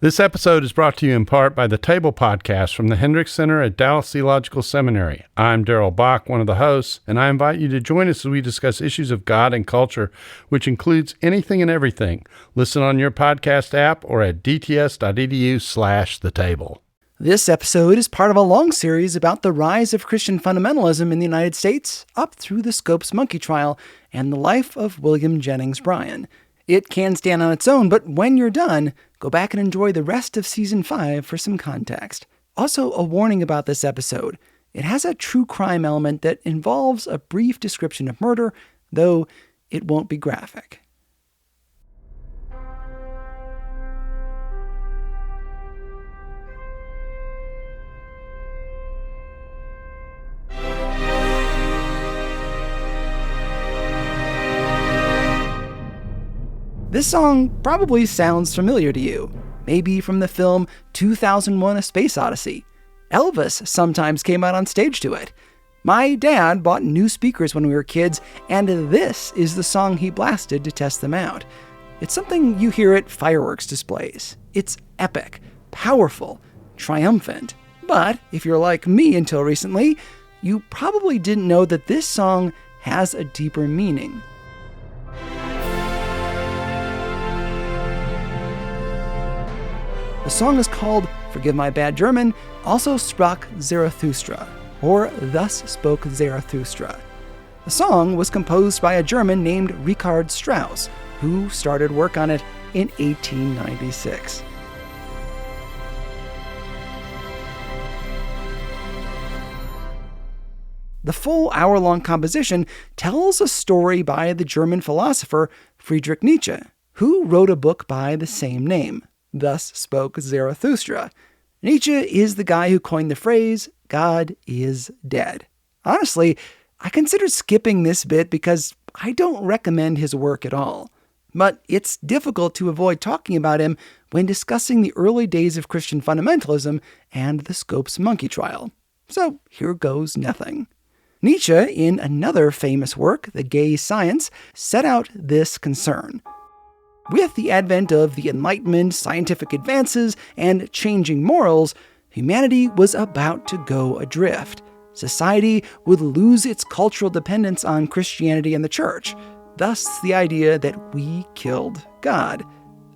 This episode is brought to you in part by the Table Podcast from the Hendricks Center at Dallas Theological Seminary. I'm Darrell Bach, one of the hosts, and I invite you to join us as we discuss issues of God and culture, which includes anything and everything. Listen on your podcast app or at dts.edu/thetable. This episode is part of a long series about the rise of Christian fundamentalism in the United States up through the Scopes monkey trial and the life of William Jennings Bryan. It can stand on its own, but when you're done, go back and enjoy the rest of Season 5 for some context. Also, a warning about this episode. It has a true crime element that involves a brief description of murder, though it won't be graphic. This song probably sounds familiar to you, maybe from the film 2001: A Space Odyssey. Elvis sometimes came out on stage to it. My dad bought new speakers when we were kids, and this is the song he blasted to test them out. It's something you hear at fireworks displays. It's epic, powerful, triumphant. But if you're like me until recently, you probably didn't know that this song has a deeper meaning. The song is called, forgive my bad German, also Sprach Zarathustra, or Thus Spoke Zarathustra. The song was composed by a German named Richard Strauss, who started work on it in 1896. The full hour-long composition tells a story by the German philosopher Friedrich Nietzsche, who wrote a book by the same name. Thus spoke Zarathustra. Nietzsche is the guy who coined the phrase, God is dead. Honestly, I considered skipping this bit because I don't recommend his work at all. But it's difficult to avoid talking about him when discussing the early days of Christian fundamentalism and the Scopes monkey trial. So here goes nothing. Nietzsche, in another famous work, The Gay Science, set out this concern. With the advent of the Enlightenment, scientific advances, and changing morals, humanity was about to go adrift. Society would lose its cultural dependence on Christianity and the church, thus the idea that we killed God.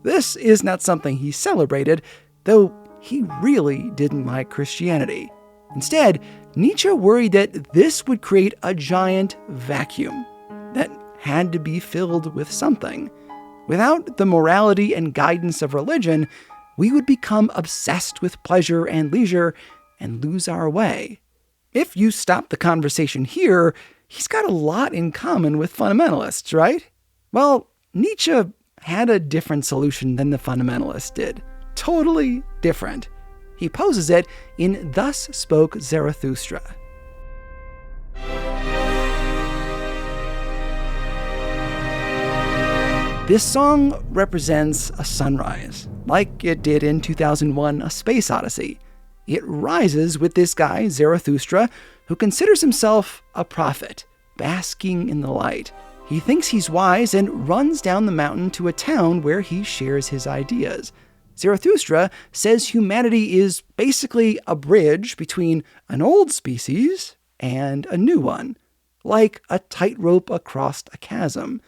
This is not something he celebrated, though he really didn't like Christianity. Instead, Nietzsche worried that this would create a giant vacuum that had to be filled with something. Without the morality and guidance of religion, we would become obsessed with pleasure and leisure and lose our way. If you stop the conversation here, he's got a lot in common with fundamentalists, right? Well, Nietzsche had a different solution than the fundamentalists did. Totally different. He poses it in Thus Spoke Zarathustra. This song represents a sunrise, like it did in 2001: A Space Odyssey. It rises with this guy, Zarathustra, who considers himself a prophet, basking in the light. He thinks he's wise and runs down the mountain to a town where he shares his ideas. Zarathustra says humanity is basically a bridge between an old species and a new one, like a tightrope across a chasm.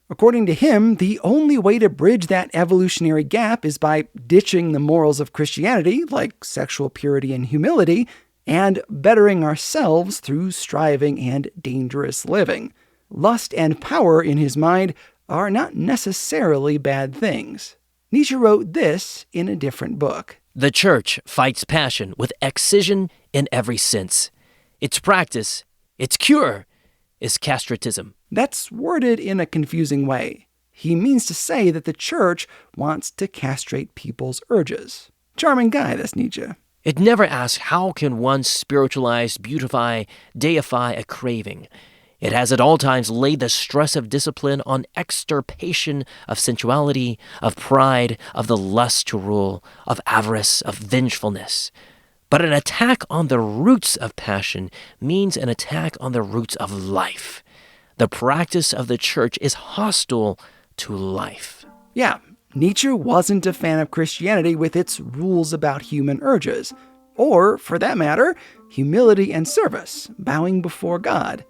According to him, the only way to bridge that evolutionary gap is by ditching the morals of Christianity, like sexual purity and humility, and bettering ourselves through striving and dangerous living. Lust and power, in his mind, are not necessarily bad things. Nietzsche wrote this in a different book. The church fights passion with excision in every sense. Its practice, its cure, is castratism. That's worded in a confusing way. He means to say that the church wants to castrate people's urges. Charming guy, this Nietzsche. It never asks how can one spiritualize, beautify, deify a craving. It has at all times laid the stress of discipline on extirpation of sensuality, of pride, of the lust to rule, of avarice, of vengefulness. But an attack on the roots of passion means an attack on the roots of life. The practice of the church is hostile to life. Yeah, Nietzsche wasn't a fan of Christianity with its rules about human urges, or, for that matter, humility and service, bowing before God.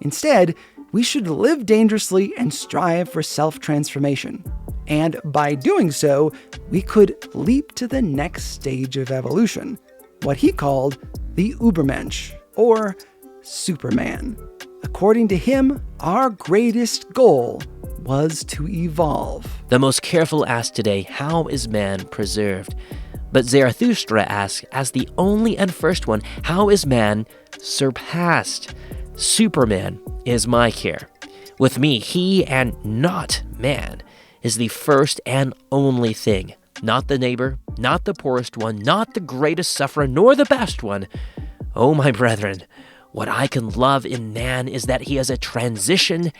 Instead, we should live dangerously and strive for self-transformation. And by doing so, we could leap to the next stage of evolution, what he called the ubermensch, or Superman. According to him, our greatest goal was to evolve. The most careful ask today, how is man preserved? But Zarathustra asks, as the only and first one, how is man surpassed? Superman is my care. With me, he and not man is the first and only thing. Not the neighbor, not the poorest one, not the greatest sufferer, nor the best one. Oh, my brethren, what I can love in man is that he is a transition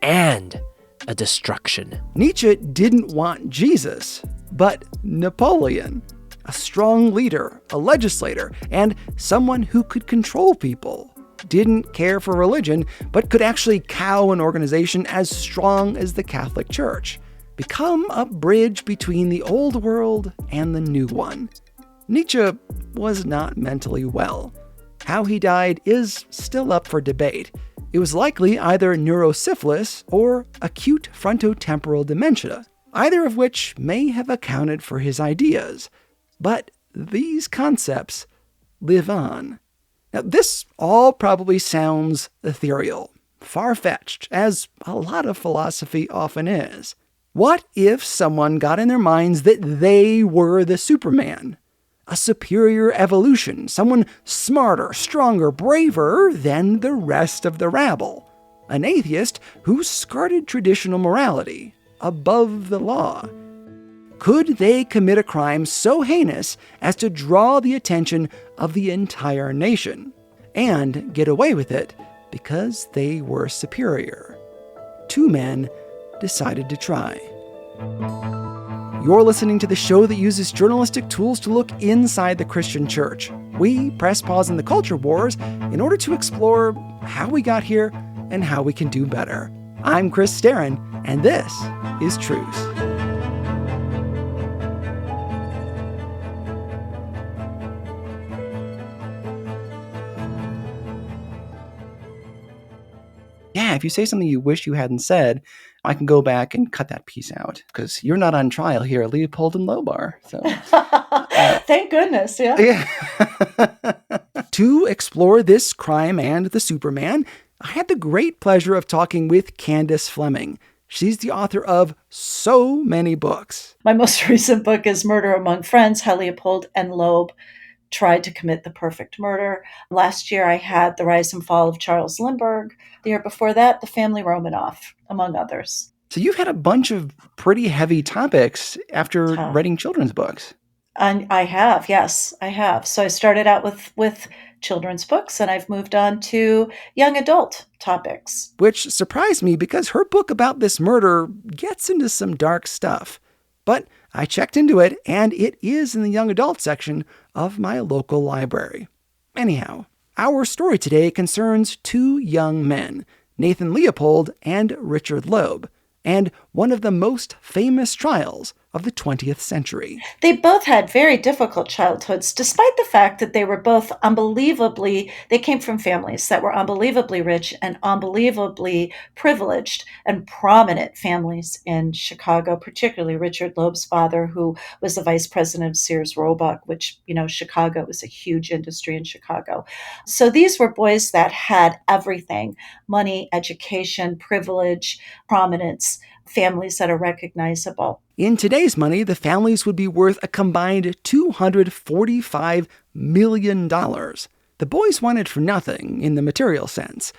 and a destruction. Nietzsche didn't want Jesus, but Napoleon. A strong leader, a legislator, and someone who could control people. Didn't care for religion, but could actually cow an organization as strong as the Catholic Church. Become a bridge between the old world and the new one. Nietzsche was not mentally well. How he died is still up for debate. It was likely either neurosyphilis or acute frontotemporal dementia, either of which may have accounted for his ideas. But these concepts live on. Now, this all probably sounds ethereal, far-fetched, as a lot of philosophy often is. What if someone got in their minds that they were the Superman? A superior evolution, someone smarter, stronger, braver than the rest of the rabble. An atheist who skirted traditional morality, above the law. Could they commit a crime so heinous as to draw the attention of the entire nation, and get away with it because they were superior? Two men decided to try. You're listening to the show that uses journalistic tools to look inside the Christian church. We press pause in the culture wars in order to explore how we got here and how we can do better. I'm Chris Staron, and this is Truth. Yeah, if you say something you wish you hadn't said, I can go back and cut that piece out, because you're not on trial here at Leopold and Loeb are. So, thank goodness, yeah. To explore this crime and the Superman, I had the great pleasure of talking with Candace Fleming. She's the author of so many books. My most recent book is Murder Among Friends, How Leopold and Loeb Tried to Commit the Perfect Murder. Last year, I had The Rise and Fall of Charles Lindbergh. The year before that, The Family Romanov, among others. So you've had a bunch of pretty heavy topics after writing children's books. And I have, yes, I have. So I started out with children's books, and I've moved on to young adult topics. Which surprised me because her book about this murder gets into some dark stuff. But I checked into it, and it is in the young adult section of my local library. Anyhow, our story today concerns two young men, Nathan Leopold and Richard Loeb, and one of the most famous trials of the 20th century. They both had very difficult childhoods, despite the fact that they were both they came from families that were unbelievably rich and unbelievably privileged and prominent families in Chicago, particularly Richard Loeb's father, who was the vice president of Sears Roebuck, which, Chicago was a huge industry in Chicago. So these were boys that had everything: money, education, privilege, prominence, families that are recognizable. In today's money, the families would be worth a combined $245 million. The boys wanted for nothing in the material sense,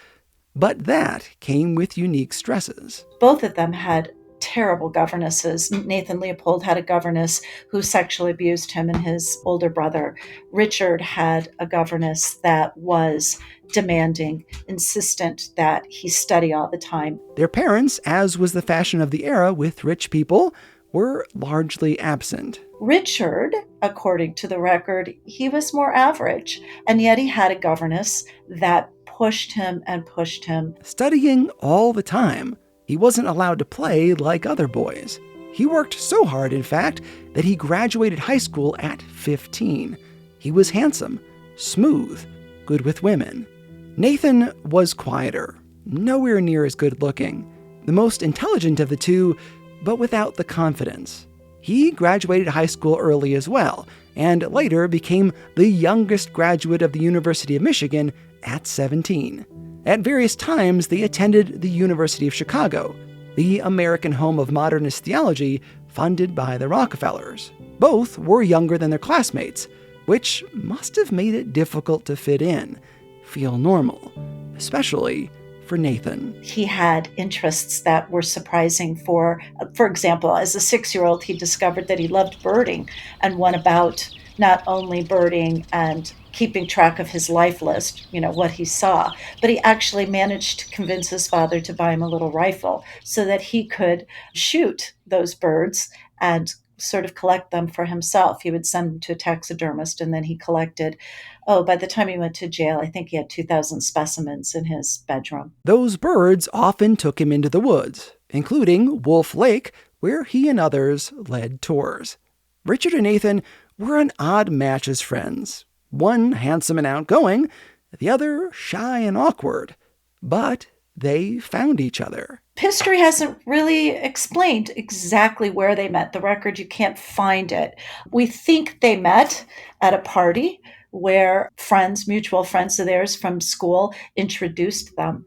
but that came with unique stresses. Both of them had terrible governesses. Nathan Leopold had a governess who sexually abused him and his older brother. Richard had a governess that was demanding, insistent that he study all the time. Their parents, as was the fashion of the era with rich people, were largely absent. Richard, according to the record, he was more average, and yet he had a governess that pushed him and pushed him. Studying all the time. He wasn't allowed to play like other boys. He worked so hard, in fact, that he graduated high school at 15. He was handsome, smooth, good with women. Nathan was quieter, nowhere near as good looking, the most intelligent of the two, but without the confidence. He graduated high school early as well, and later became the youngest graduate of the University of Michigan at 17. At various times, they attended the University of Chicago, the American home of modernist theology funded by the Rockefellers. Both were younger than their classmates, which must have made it difficult to fit in, feel normal, especially for Nathan. He had interests that were surprising. For example, as a 6-year-old, he discovered that he loved birding and went about not only birding and keeping track of his life list, what he saw, but he actually managed to convince his father to buy him a little rifle so that he could shoot those birds and sort of collect them for himself. He would send them to a taxidermist, and then he collected, by the time he went to jail, I think he had 2,000 specimens in his bedroom. Those birds often took him into the woods, including Wolf Lake, where he and others led tours. Richard and Nathan were an odd match as friends. One handsome and outgoing, the other shy and awkward. But they found each other. History hasn't really explained exactly where they met. The record, you can't find it. We think they met at a party where mutual friends of theirs from school introduced them.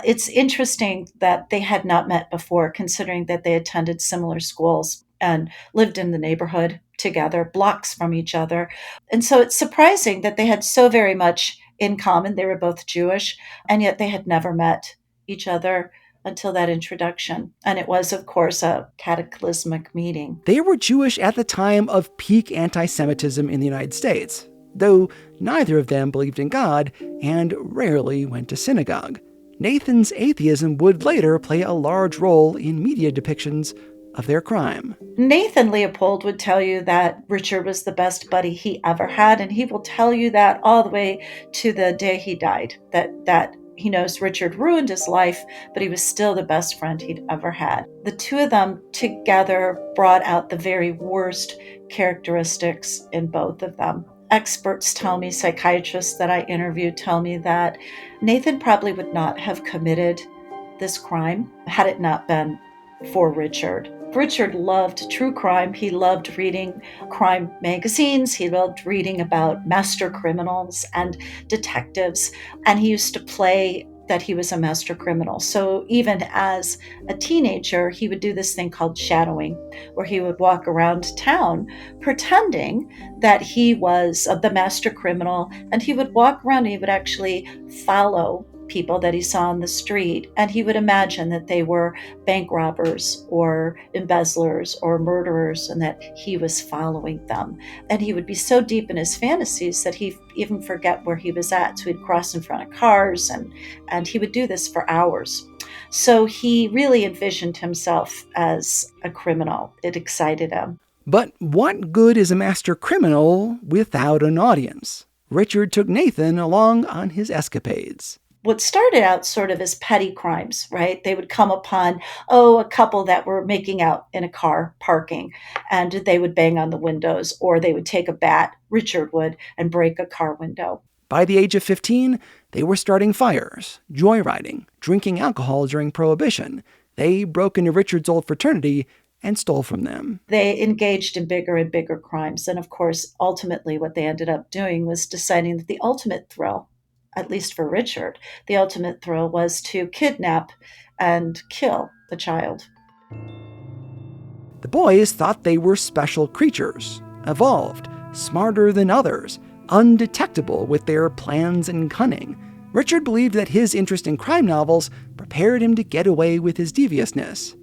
It's interesting that they had not met before, considering that they attended similar schools and lived in the neighborhood together, blocks from each other. And so it's surprising that they had so very much in common. They were both Jewish, and yet they had never met each other until that introduction. And it was, of course, a cataclysmic meeting. They were Jewish at the time of peak anti-Semitism in the United States, though neither of them believed in God and rarely went to synagogue. Nathan's atheism would later play a large role in media depictions of their crime. Nathan Leopold would tell you that Richard was the best buddy he ever had, and he will tell you that all the way to the day he died, that he knows Richard ruined his life, but he was still the best friend he'd ever had. The two of them together brought out the very worst characteristics in both of them. Experts tell me, psychiatrists that I interviewed tell me that Nathan probably would not have committed this crime had it not been for Richard. Richard loved true crime. He loved reading crime magazines. He loved reading about master criminals and detectives. And he used to play that he was a master criminal. So even as a teenager, he would do this thing called shadowing, where he would walk around town pretending that he was the master criminal. And he would walk around and he would actually follow people that he saw on the street, and he would imagine that they were bank robbers or embezzlers or murderers and that he was following them. And he would be so deep in his fantasies that he'd even forget where he was at. So he'd cross in front of cars, and he would do this for hours. So he really envisioned himself as a criminal. It excited him. But what good is a master criminal without an audience? Richard took Nathan along on his escapades. What started out sort of as petty crimes, right? They would come upon, a couple that were making out in a car parking, and they would bang on the windows, or they would take a bat, Richard would, and break a car window. By the age of 15, they were starting fires, joyriding, drinking alcohol during Prohibition. They broke into Richard's old fraternity and stole from them. They engaged in bigger and bigger crimes. And of course, ultimately what they ended up doing was deciding that the ultimate thrill, at least for Richard, the ultimate thrill was to kidnap and kill the child. The boys thought they were special creatures, evolved, smarter than others, undetectable with their plans and cunning. Richard believed that his interest in crime novels prepared him to get away with his deviousness.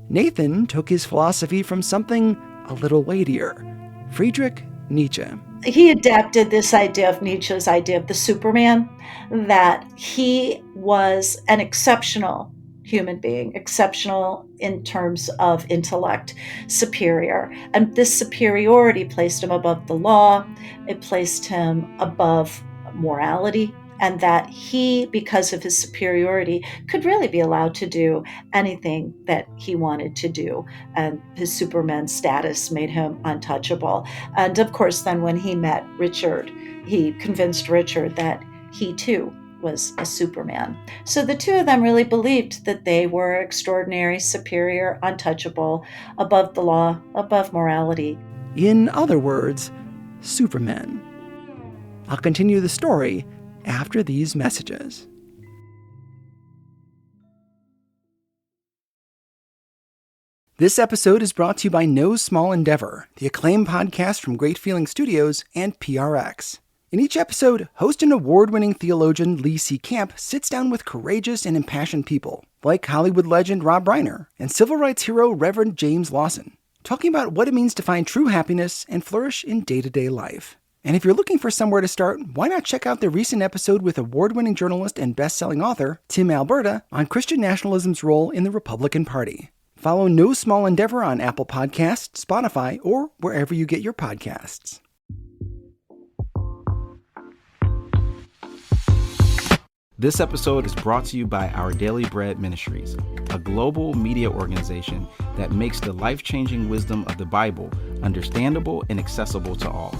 Nathan took his philosophy from something a little weightier, Friedrich Nietzsche. He adapted this idea of Nietzsche's idea of the Superman, that he was an exceptional human being, exceptional in terms of intellect, superior. And this superiority placed him above the law. It placed him above morality and that he, because of his superiority, could really be allowed to do anything that he wanted to do. And his Superman status made him untouchable. And of course, then when he met Richard, he convinced Richard that he too was a Superman. So the two of them really believed that they were extraordinary, superior, untouchable, above the law, above morality. In other words, Supermen. I'll continue the story after these messages. This episode is brought to you by No Small Endeavor, the acclaimed podcast from Great Feeling Studios and PRX. In each episode, host and award-winning theologian Lee C. Camp sits down with courageous and impassioned people, like Hollywood legend Rob Reiner and civil rights hero Reverend James Lawson, talking about what it means to find true happiness and flourish in day-to-day life. And if you're looking for somewhere to start, why not check out the recent episode with award-winning journalist and best-selling author Tim Alberta on Christian nationalism's role in the Republican Party. Follow No Small Endeavor on Apple Podcasts, Spotify, or wherever you get your podcasts. This episode is brought to you by Our Daily Bread Ministries, a global media organization that makes the life-changing wisdom of the Bible understandable and accessible to all.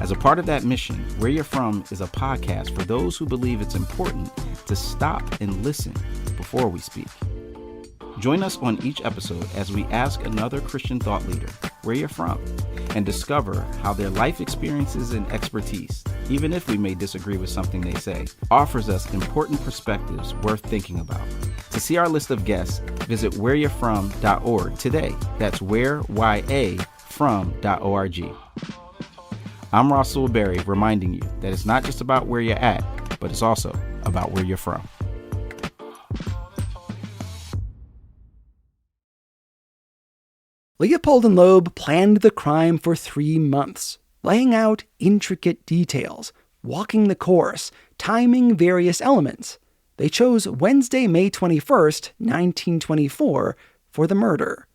As a part of that mission, Where You're From is a podcast for those who believe it's important to stop and listen before we speak. Join us on each episode as we ask another Christian thought leader where you're from and discover how their life experiences and expertise, even if we may disagree with something they say, offers us important perspectives worth thinking about. To see our list of guests, visit whereyou'refrom.org today. That's whereyafrom.org. I'm Rasul Berry, reminding you that it's not just about where you're at, but it's also about where you're from. Leopold and Loeb planned the crime for 3 months, laying out intricate details, walking the course, timing various elements. They chose Wednesday, May 21st, 1924, for the murder.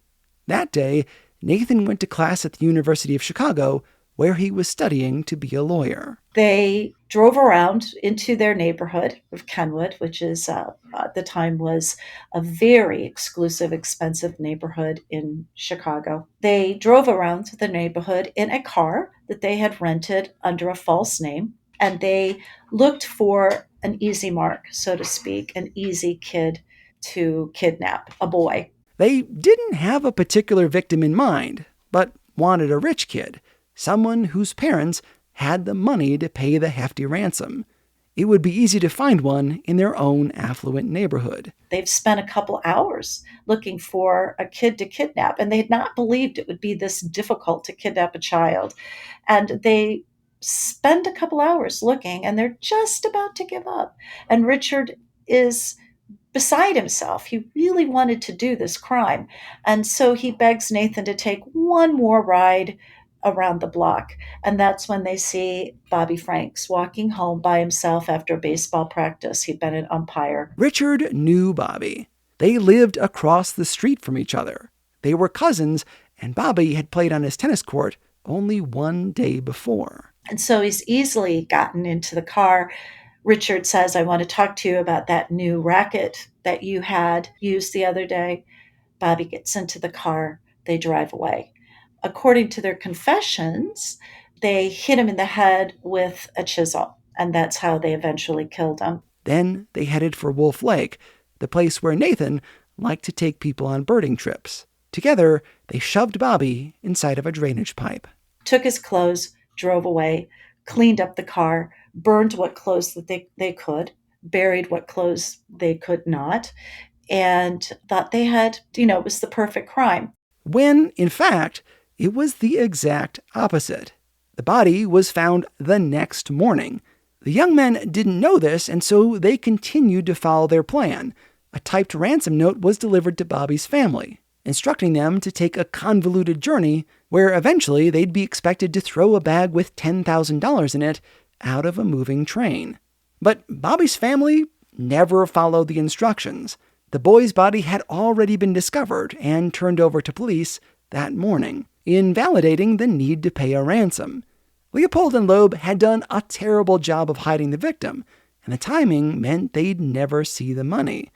That day, Nathan went to class at the University of Chicago, where he was studying to be a lawyer. They drove around into their neighborhood of Kenwood, which is at the time was a very exclusive, expensive neighborhood in Chicago. They drove around the neighborhood in a car that they had rented under a false name, and they looked for an easy mark, so to speak, an easy kid to kidnap, a boy. They didn't have a particular victim in mind, but wanted a rich kid, someone whose parents had the money to pay the hefty ransom. It would be easy to find one in their own affluent neighborhood. They've spent a couple hours looking for a kid to kidnap, and they had not believed it would be this difficult to kidnap a child. And they spend a couple hours looking, and they're just about to give up. And Richard is beside himself. He really wanted to do this crime. And so he begs Nathan to take one more ride around the block. And that's when they see Bobby Franks walking home by himself after baseball practice. He'd been an umpire. Richard knew Bobby. They lived across the street from each other. They were cousins, and Bobby had played on his tennis court only one day before. And so he's easily gotten into the car. Richard says, I want to talk to you about that new racket that you had used the other day. Bobby gets into the car. They drive away. According to their confessions, they hit him in the head with a chisel, and that's how they eventually killed him. Then they headed for Wolf Lake, the place where Nathan liked to take people on birding trips. Together, they shoved Bobby inside of a drainage pipe. Took his clothes, drove away, cleaned up the car, burned what clothes that they could, buried what clothes they could not, and thought they had, it was the perfect crime. When, in fact, it was the exact opposite. The body was found the next morning. The young men didn't know this, and so they continued to follow their plan. A typed ransom note was delivered to Bobby's family, instructing them to take a convoluted journey where eventually they'd be expected to throw a bag with $10,000 in it out of a moving train. But Bobby's family never followed the instructions. The boy's body had already been discovered and turned over to police that morning, invalidating the need to pay a ransom. Leopold and Loeb had done a terrible job of hiding the victim, and the timing meant they'd never see the money.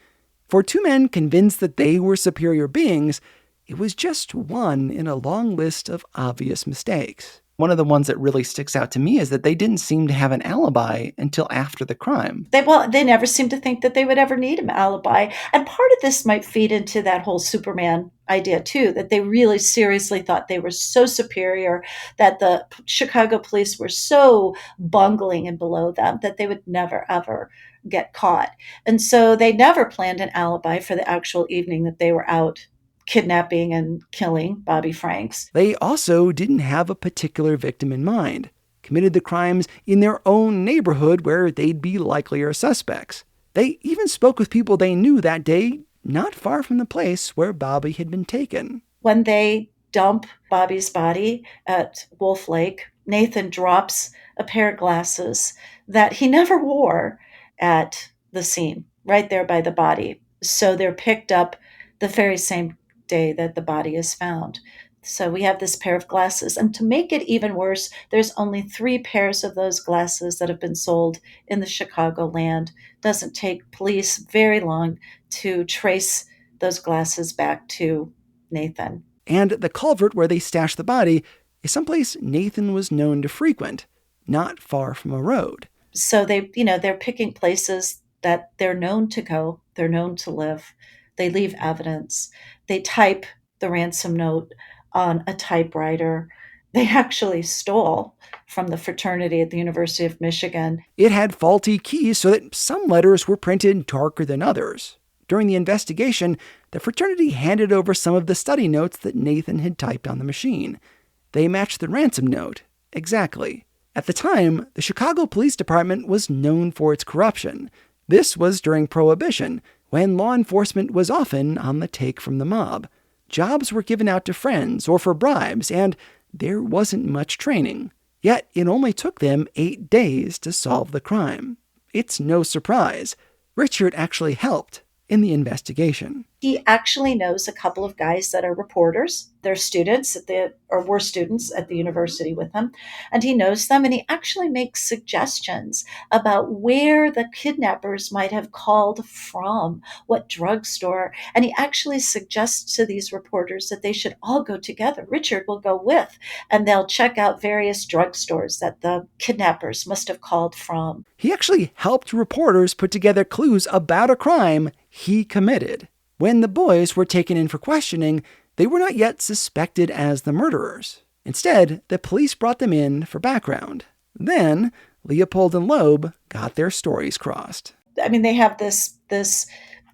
For two men convinced that they were superior beings, it was just one in a long list of obvious mistakes. One of the ones that really sticks out to me is that they didn't seem to have an alibi until after the crime. They never seemed to think that they would ever need an alibi. And part of this might feed into that whole Superman idea too, that they really seriously thought they were so superior, that the Chicago police were so bungling and below them that they would never, ever get caught. And so they never planned an alibi for the actual evening that they were out kidnapping and killing Bobby Franks. They also didn't have a particular victim in mind, committed the crimes in their own neighborhood where they'd be likelier suspects. They even spoke with people they knew that day, not far from the place where Bobby had been taken. When they dump Bobby's body at Wolf Lake, Nathan drops a pair of glasses that he never wore at the scene, right there by the body. So they're picked up the very same day that the body is found. So we have this pair of glasses. And to make it even worse, there's only 3 pairs of those glasses that have been sold in the Chicagoland. Doesn't take police very long to trace those glasses back to Nathan. And the culvert where they stashed the body is someplace Nathan was known to frequent, not far from a road. So they're picking places that they're known to go, they're known to live. They leave evidence. They type the ransom note on a typewriter. They actually stole from the fraternity at the University of Michigan. It had faulty keys so that some letters were printed darker than others. During the investigation, the fraternity handed over some of the study notes that Nathan had typed on the machine. They matched the ransom note exactly. At the time, the Chicago Police Department was known for its corruption. This was during Prohibition, when law enforcement was often on the take from the mob. Jobs were given out to friends or for bribes, and there wasn't much training. Yet it only took them 8 days to solve the crime. It's no surprise. Richard actually helped in the investigation. He actually knows a couple of guys that are reporters. They're students were students at the university with him. And he knows them, and he actually makes suggestions about where the kidnappers might have called from, what drugstore. And he actually suggests to these reporters that they should all go together. Richard will go with, and they'll check out various drugstores that the kidnappers must have called from. He actually helped reporters put together clues about a crime he committed. When the boys were taken in for questioning, they were not yet suspected as the murderers. Instead, the police brought them in for background. Then, Leopold and Loeb got their stories crossed. I mean, they have this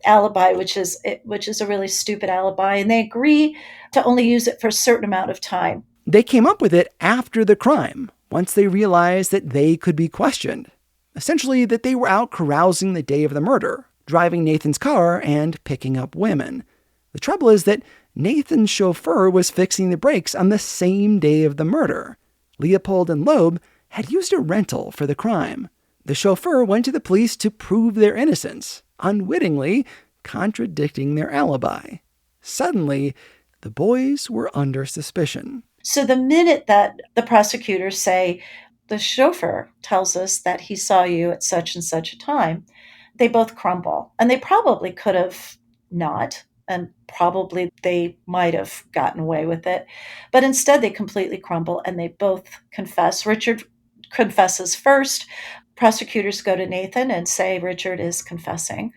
alibi, which is a really stupid alibi, and they agree to only use it for a certain amount of time. They came up with it after the crime, once they realized that they could be questioned. Essentially, that they were out carousing the day of the murder, driving Nathan's car and picking up women. The trouble is that Nathan's chauffeur was fixing the brakes on the same day of the murder. Leopold and Loeb had used a rental for the crime. The chauffeur went to the police to prove their innocence, unwittingly contradicting their alibi. Suddenly, the boys were under suspicion. So the minute that the prosecutors say, the chauffeur tells us that he saw you at such and such a time, they both crumble. And they probably could have not, and probably they might have gotten away with it. But instead, they completely crumble, and they both confess. Richard confesses first. Prosecutors go to Nathan and say Richard is confessing.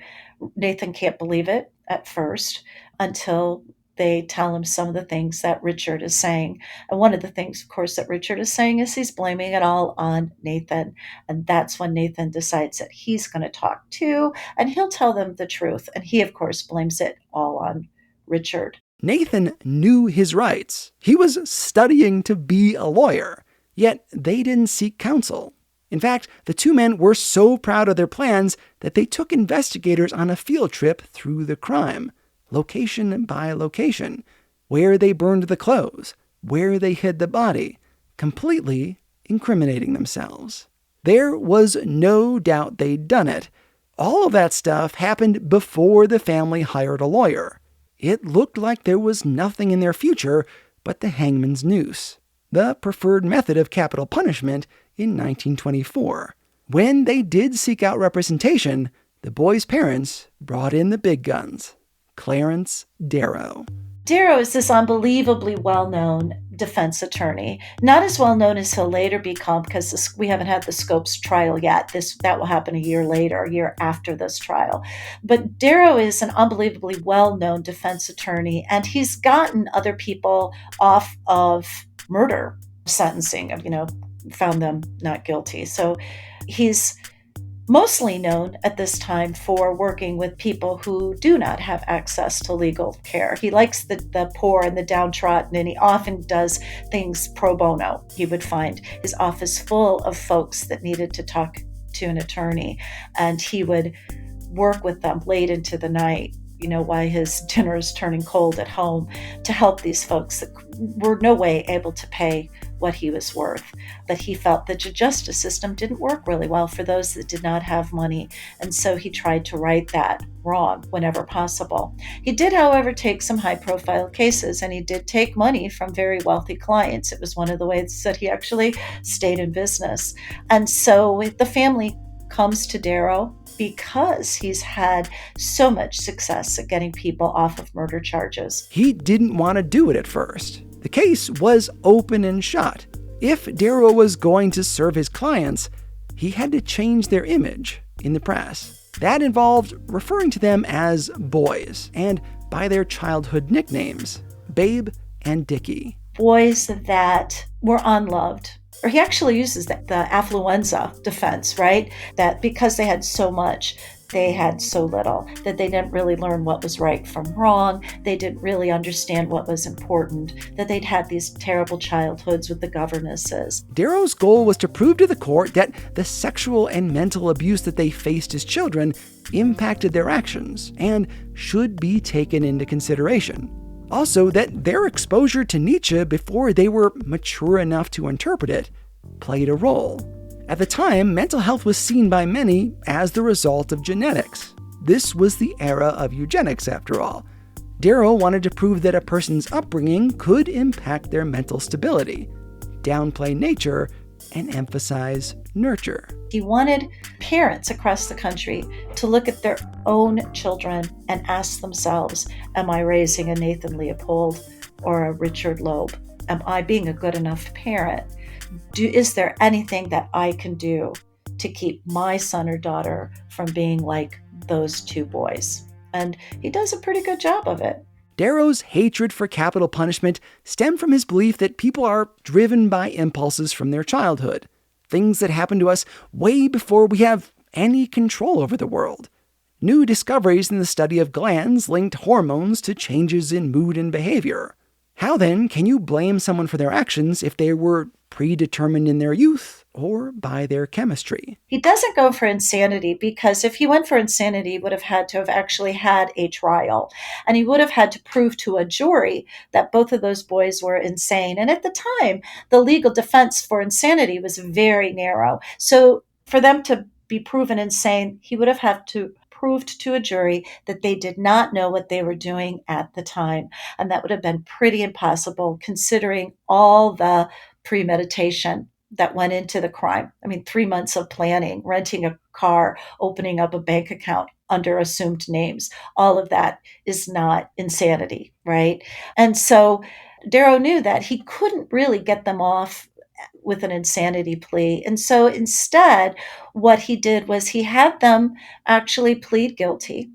Nathan can't believe it at first until they tell him some of the things that Richard is saying. And one of the things, of course, that Richard is saying is he's blaming it all on Nathan. And that's when Nathan decides that he's going to talk too, and he'll tell them the truth. And he, of course, blames it all on Richard. Nathan knew his rights. He was studying to be a lawyer, yet they didn't seek counsel. In fact, the two men were so proud of their plans that they took investigators on a field trip through the crime. Location by location, where they burned the clothes, where they hid the body, completely incriminating themselves. There was no doubt they'd done it. All of that stuff happened before the family hired a lawyer. It looked like there was nothing in their future but the hangman's noose, the preferred method of capital punishment in 1924. When they did seek out representation, the boys' parents brought in the big guns. Clarence Darrow. Darrow is this unbelievably well-known defense attorney, not as well-known as he'll later become because we haven't had the Scopes trial yet. That will happen a year later, a year after this trial. But Darrow is an unbelievably well-known defense attorney, and he's gotten other people off of murder sentencing, found them not guilty. So he's mostly known at this time for working with people who do not have access to legal care. He likes the poor and the downtrodden, and he often does things pro bono. He would find his office full of folks that needed to talk to an attorney, and he would work with them late into the night, while his dinner is turning cold at home, to help these folks that were no way able to pay what he was worth. But he felt that the justice system didn't work really well for those that did not have money, and so he tried to right that wrong whenever possible. He did, however, take some high-profile cases, and he did take money from very wealthy clients. It was one of the ways that he actually stayed in business. And so the family comes to Darrow because he's had so much success at getting people off of murder charges. He didn't want to do it at first. The case was open and shut. If Darrow was going to serve his clients, he had to change their image in the press. That involved referring to them as boys and by their childhood nicknames, Babe and Dickie. Boys that were unloved. Or he actually uses the affluenza defense, right? That because they had so much, they had so little, that they didn't really learn what was right from wrong. They didn't really understand what was important, that they'd had these terrible childhoods with the governesses. Darrow's goal was to prove to the court that the sexual and mental abuse that they faced as children impacted their actions and should be taken into consideration. Also, that their exposure to Nietzsche before they were mature enough to interpret it played a role. At the time, mental health was seen by many as the result of genetics. This was the era of eugenics, after all. Darrow wanted to prove that a person's upbringing could impact their mental stability, downplay nature, and emphasize nurture. He wanted parents across the country to look at their own children and ask themselves, am I raising a Nathan Leopold or a Richard Loeb? Am I being a good enough parent? Is there anything that I can do to keep my son or daughter from being like those two boys? And he does a pretty good job of it. Darrow's hatred for capital punishment stemmed from his belief that people are driven by impulses from their childhood, things that happen to us way before we have any control over the world. New discoveries in the study of glands linked hormones to changes in mood and behavior. How then can you blame someone for their actions if they were predetermined in their youth or by their chemistry? He doesn't go for insanity because if he went for insanity, he would have had to have actually had a trial. And he would have had to prove to a jury that both of those boys were insane. And at the time, the legal defense for insanity was very narrow. So for them to be proven insane, he would have had to proved to a jury that they did not know what they were doing at the time. And that would have been pretty impossible considering all the premeditation that went into the crime. 3 months of planning, renting a car, opening up a bank account under assumed names. All of that is not insanity, right? And so Darrow knew that he couldn't really get them off with an insanity plea. And so instead, what he did was he had them actually plead guilty.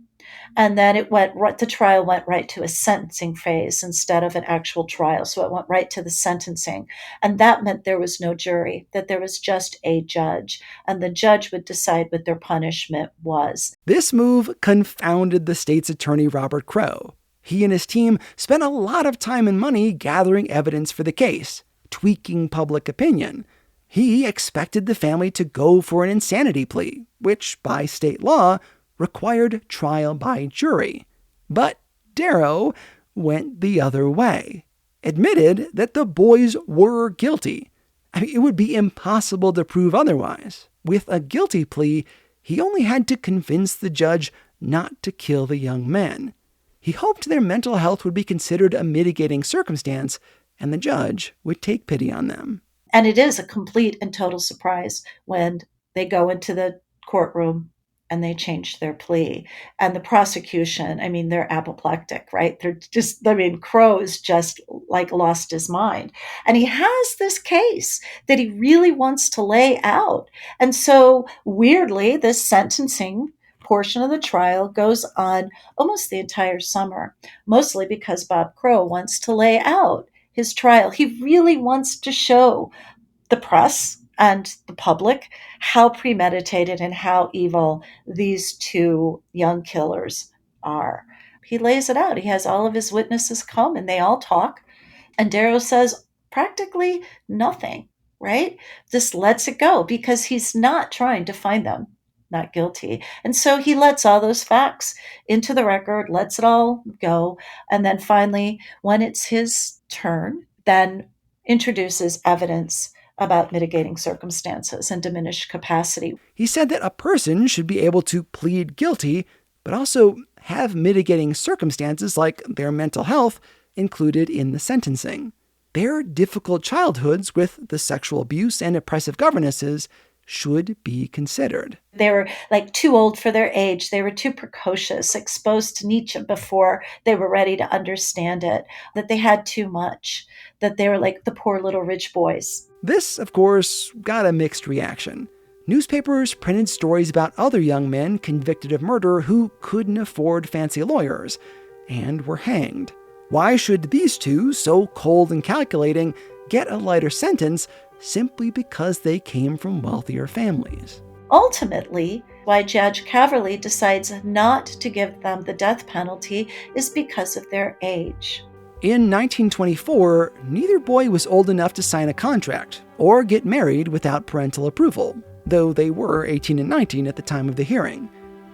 And then the trial went right to a sentencing phase instead of an actual trial. So it went right to the sentencing. And that meant there was no jury, that there was just a judge. And the judge would decide what their punishment was. This move confounded the state's attorney, Robert Crowe. He and his team spent a lot of time and money gathering evidence for the case, tweaking public opinion. He expected the family to go for an insanity plea, which by state law required trial by jury. But Darrow went the other way, admitted that the boys were guilty. It would be impossible to prove otherwise. With a guilty plea, he only had to convince the judge not to kill the young men. He hoped their mental health would be considered a mitigating circumstance, and the judge would take pity on them. And it is a complete and total surprise when They go into the courtroom and they change their plea. And the prosecution, I mean, they're apoplectic, right? They're just, I mean, Crow's just like lost his mind. And he has this case that he really wants to lay out. And so weirdly, this sentencing portion of the trial goes on almost the entire summer, mostly because Bob Crow wants to lay out his trial. He really wants to show the press and the public how premeditated and how evil these two young killers are. He lays it out. He has all of his witnesses come and they all talk. And Darrow says practically nothing, right? Just lets it go because he's not trying to find them not guilty. And so he lets all those facts into the record, lets it all go. And then finally, when it's his turn, then introduces evidence about mitigating circumstances and diminished capacity. He said that a person should be able to plead guilty, but also have mitigating circumstances like their mental health included in the sentencing. Their difficult childhoods with the sexual abuse and oppressive governesses should be considered. They were like too old for their age. They were too precocious, exposed to Nietzsche before they were ready to understand it, that they had too much, that they were like the poor little rich boys. This, of course, got a mixed reaction. Newspapers printed stories about other young men convicted of murder who couldn't afford fancy lawyers and were hanged. Why should these two, so cold and calculating, get a lighter sentence simply because they came from wealthier families? Ultimately, why Judge Caverly decides not to give them the death penalty is because of their age. In 1924, neither boy was old enough to sign a contract or get married without parental approval, though they were 18 and 19 at the time of the hearing.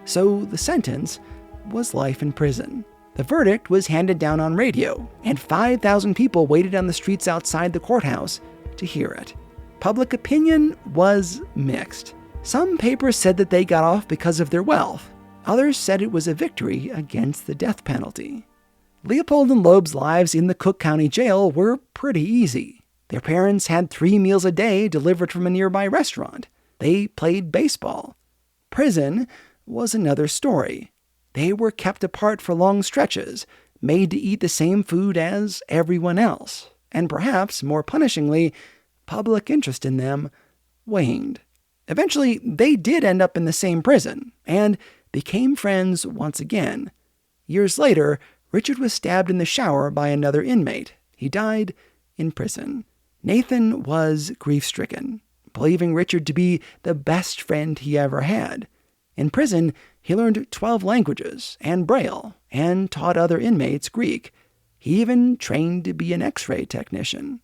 So the sentence was life in prison. The verdict was handed down on radio, and 5,000 people waited on the streets outside the courthouse to hear it. Public opinion was mixed. Some papers said that they got off because of their wealth. Others said it was a victory against the death penalty. Leopold and Loeb's lives in the Cook County Jail were pretty easy. Their parents had 3 meals a day delivered from a nearby restaurant. They played baseball. Prison was another story. They were kept apart for long stretches, made to eat the same food as everyone else. And perhaps, more punishingly, public interest in them waned. Eventually, they did end up in the same prison, and became friends once again. Years later, Richard was stabbed in the shower by another inmate. He died in prison. Nathan was grief-stricken, believing Richard to be the best friend he ever had. In prison, he learned 12 languages and Braille, and taught other inmates Greek. He even trained to be an X-ray technician.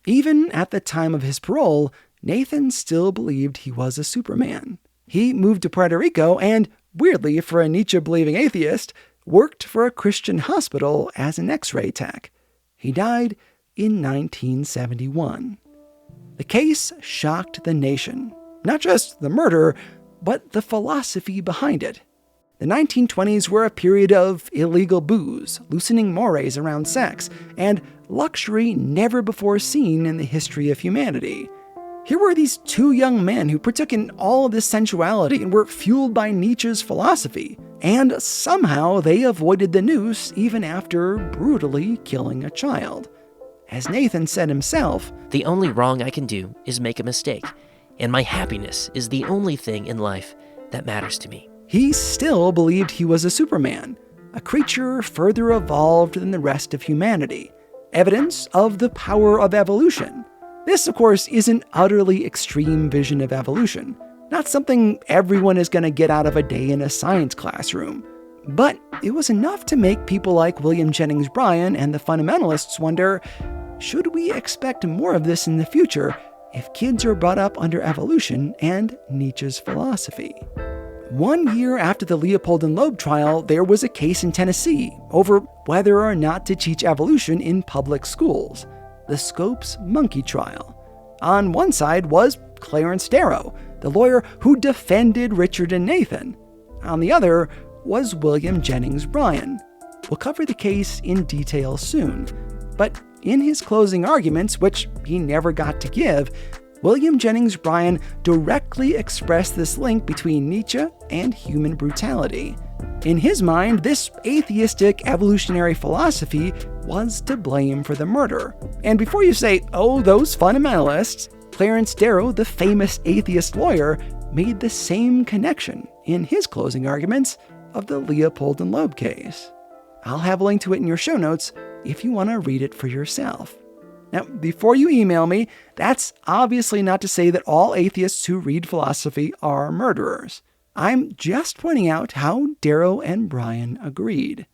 Even at the time of his parole, Nathan still believed he was a Superman. He moved to Puerto Rico and, weirdly for a Nietzsche-believing atheist, worked for a Christian hospital as an X-ray tech. He died in 1971. The case shocked the nation. Not just the murder, but the philosophy behind it. The 1920s were a period of illegal booze, loosening mores around sex, and luxury never before seen in the history of humanity. Here were these two young men who partook in all of this sensuality and were fueled by Nietzsche's philosophy, and somehow they avoided the noose even after brutally killing a child. As Nathan said himself, "The only wrong I can do is make a mistake, and my happiness is the only thing in life that matters to me." He still believed he was a Superman, a creature further evolved than the rest of humanity, evidence of the power of evolution. This, of course, is an utterly extreme vision of evolution, not something everyone is going to get out of a day in a science classroom. But it was enough to make people like William Jennings Bryan and the fundamentalists wonder, should we expect more of this in the future if kids are brought up under evolution and Nietzsche's philosophy? 1 year after the Leopold and Loeb trial, there was a case in Tennessee over whether or not to teach evolution in public schools. The Scopes monkey trial. On one side was Clarence Darrow, the lawyer who defended Richard and Nathan. On the other was William Jennings Bryan. We'll cover the case in detail soon, but in his closing arguments, which he never got to give, William Jennings Bryan directly expressed this link between Nietzsche and human brutality. In his mind, this atheistic evolutionary philosophy was to blame for the murder. And before you say, oh, those fundamentalists, Clarence Darrow, the famous atheist lawyer, made the same connection in his closing arguments of the Leopold and Loeb case. I'll have a link to it in your show notes if you want to read it for yourself. Now, before you email me, that's obviously not to say that all atheists who read philosophy are murderers. I'm just pointing out how Darrow and Bryan agreed.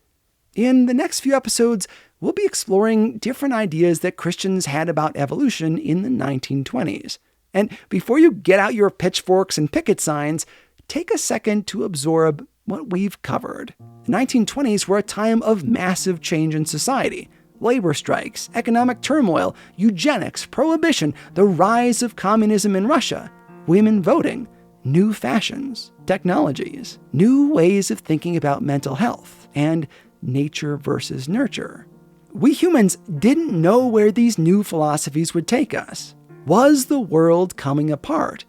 In the next few episodes, we'll be exploring different ideas that Christians had about evolution in the 1920s. And before you get out your pitchforks and picket signs, take a second to absorb what we've covered. The 1920s were a time of massive change in society. Labor strikes, economic turmoil, eugenics, prohibition, the rise of communism in Russia, women voting, new fashions, technologies, new ways of thinking about mental health, and nature versus nurture. We humans didn't know where these new philosophies would take us. Was the world coming apart?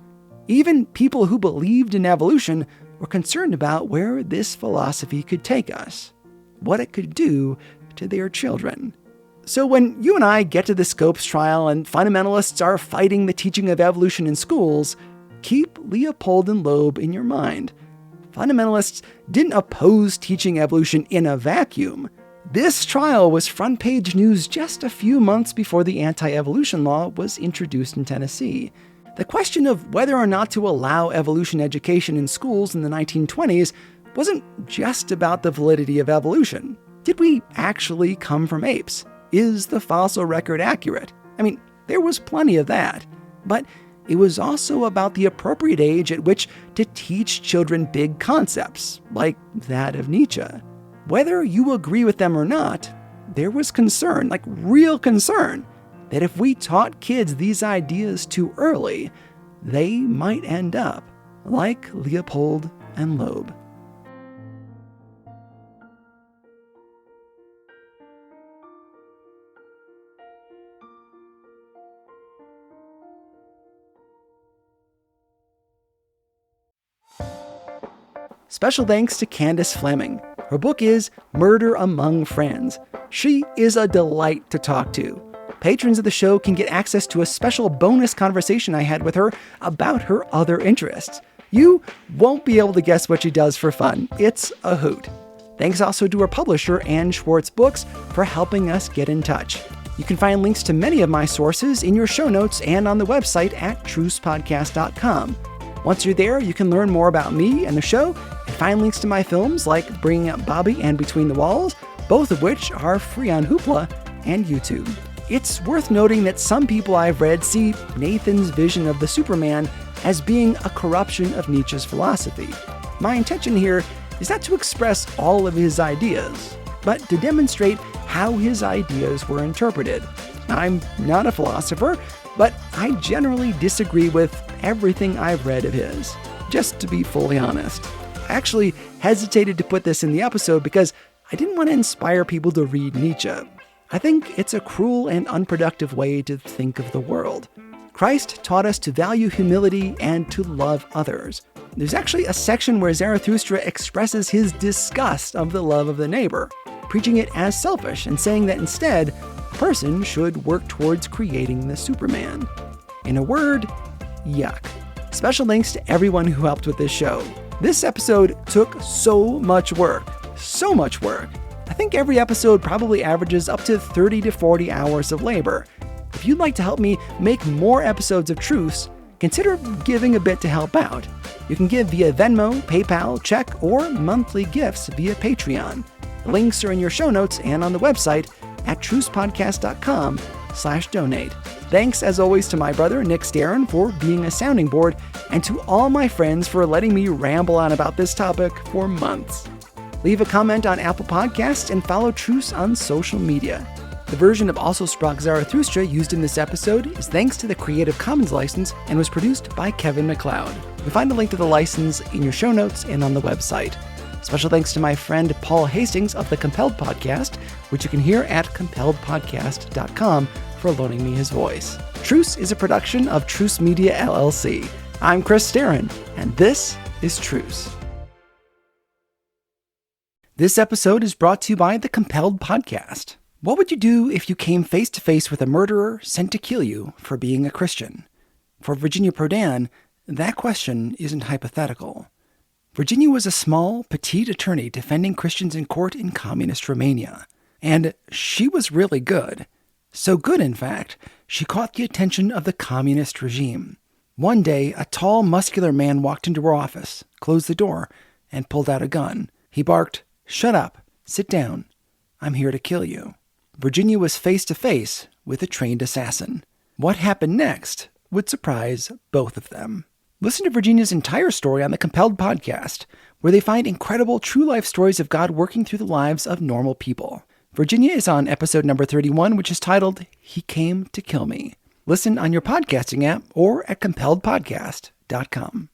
Even people who believed in evolution were concerned about where this philosophy could take us, what it could do to their children. So when you and I get to the Scopes trial and fundamentalists are fighting the teaching of evolution in schools, keep Leopold and Loeb in your mind. Fundamentalists didn't oppose teaching evolution in a vacuum. This trial was front-page news just a few months before the anti-evolution law was introduced in Tennessee. The question of whether or not to allow evolution education in schools in the 1920s wasn't just about the validity of evolution. Did we actually come from apes? Is the fossil record accurate? I mean, there was plenty of that. But it was also about the appropriate age at which to teach children big concepts, like that of Nietzsche. Whether you agree with them or not, there was concern, like real concern, that if we taught kids these ideas too early, they might end up like Leopold and Loeb. Special thanks to Candace Fleming. Her book is Murder Among Friends. She is a delight to talk to. Patrons of the show can get access to a special bonus conversation I had with her about her other interests. You won't be able to guess what she does for fun. It's a hoot. Thanks also to her publisher, Ann Schwartz Books, for helping us get in touch. You can find links to many of my sources in your show notes and on the website at trucepodcast.com. Once you're there, you can learn more about me and the show and find links to my films like Bringing Up Bobby and Between the Walls, both of which are free on Hoopla and YouTube. It's worth noting that some people I've read see Nathan's vision of the Superman as being a corruption of Nietzsche's philosophy. My intention here is not to express all of his ideas, but to demonstrate how his ideas were interpreted. I'm not a philosopher, but I generally disagree with everything I've read of his, just to be fully honest. I actually hesitated to put this in the episode because I didn't want to inspire people to read Nietzsche. I think it's a cruel and unproductive way to think of the world. Christ taught us to value humility and to love others. There's actually a section where Zarathustra expresses his disgust of the love of the neighbor, preaching it as selfish and saying that instead, a person should work towards creating the Superman. In a word, yuck. Special thanks to everyone who helped with this show. This episode took so much work. I think every episode probably averages up to 30 to 40 hours of labor. If you'd like to help me make more episodes of Truths, consider giving a bit to help out. You can give via Venmo, PayPal, check, or monthly gifts via Patreon. The links are in your show notes and on the website at trucepodcast.com/donate. Thanks as always to my brother Nick Staron for being a sounding board, and to all my friends for letting me ramble on about this topic for months. Leave a comment on Apple Podcasts and follow Truce on social media. The version of Also Sprach Zarathustra used in this episode is thanks to the Creative Commons license and was produced by Kevin MacLeod. You'll find a link to the license in your show notes and on the website. Special thanks to my friend Paul Hastings of the Compelled Podcast, which you can hear at compelledpodcast.com for loaning me his voice. Truce is a production of Truce Media, LLC. I'm Chris Staron, and this is Truce. This episode is brought to you by the Compelled Podcast. What would you do if you came face to face with a murderer sent to kill you for being a Christian? For Virginia Prodan, that question isn't hypothetical. Virginia was a small, petite attorney defending Christians in court in communist Romania. And she was really good. So good, in fact, she caught the attention of the communist regime. One day, a tall, muscular man walked into her office, closed the door, and pulled out a gun. He barked, "Shut up, sit down. I'm here to kill you." Virginia was face to face with a trained assassin. What happened next would surprise both of them. Listen to Virginia's entire story on the Compelled Podcast, where they find incredible true-life stories of God working through the lives of normal people. Virginia is on episode number 31, which is titled, He Came to Kill Me. Listen on your podcasting app or at compelledpodcast.com.